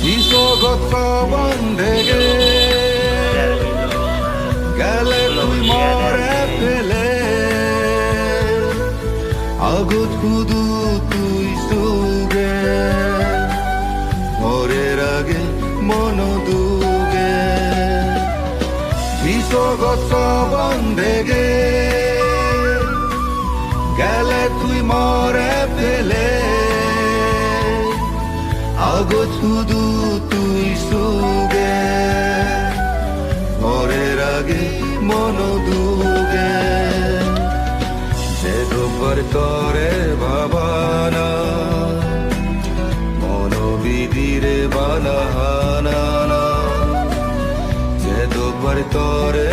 বিশ্বগত বন্ধেগে গেলে তুই মরে ফেলে আগত কুদু তুই সুগে ভোরের আগে মন দুগে বিশ্বগত বন্ধেগে গেলে তুই মরে ফেলে আগত শুধু তুই সুগে ভোরের আগে মন দুগে যে দুবার তরে ভাবানা মনোবিধিরে বানাহানা যে দুবার তরে